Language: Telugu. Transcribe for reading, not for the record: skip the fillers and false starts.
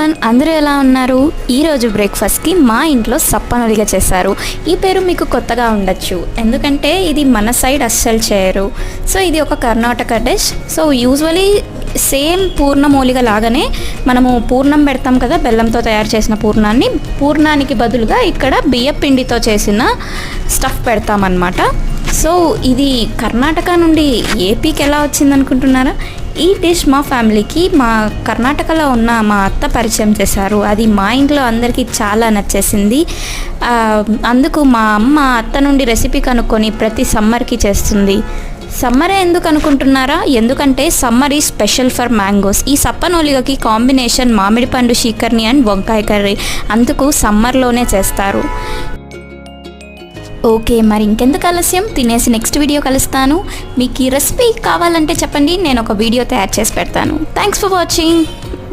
ఎవ్రీవన్, అందరూ ఎలా ఉన్నారు? ఈరోజు బ్రేక్ఫాస్ట్కి మా ఇంట్లో సప్పనొలిగ చేశారు. ఈ పేరు మీకు కొత్తగా ఉండొచ్చు, ఎందుకంటే ఇది మన సైడ్ అస్సలు చేయరు. సో ఇది ఒక Karnataka dish. So usually same పూర్ణమూలిగ లాగానే మనము పూర్ణం పెడతాం కదా, బెల్లంతో తయారు చేసిన పూర్ణానికి బదులుగా ఇక్కడ బియ్య పిండితో చేసిన స్టఫ్ పెడతామన్నమాట. సో ఇది కర్ణాటక నుండి ఏపీకి ఎలా వచ్చిందనుకుంటున్నారా? ఈ డిష్ మా ఫ్యామిలీకి మా కర్ణాటకలో ఉన్న మా అత్త పరిచయం చేశారు. అది మా ఇంట్లో అందరికీ చాలా నచ్చేసింది. అందుకు మా అమ్మ అత్త నుండి రెసిపీ కనుక్కొని ప్రతి సమ్మర్కి చేస్తుంది. సమ్మరే ఎందుకు అనుకుంటున్నారా? ఎందుకంటే summer is special for mangoes. ఈ సప్పనోలిగకి కాంబినేషన్ మామిడి పండు షీకర్ని అండ్ వంకాయ కర్రీ. అందుకు సమ్మర్లోనే చేస్తారు. ఓకే, మరి ఇంకెందుకు ఆలస్యం, తినేసి నెక్స్ట్ వీడియో కలుస్తాను. మీకు ఈ రెసిపీ కావాలంటే చెప్పండి, నేను ఒక వీడియో తయారు చేసి పెడతాను. Thanks for watching.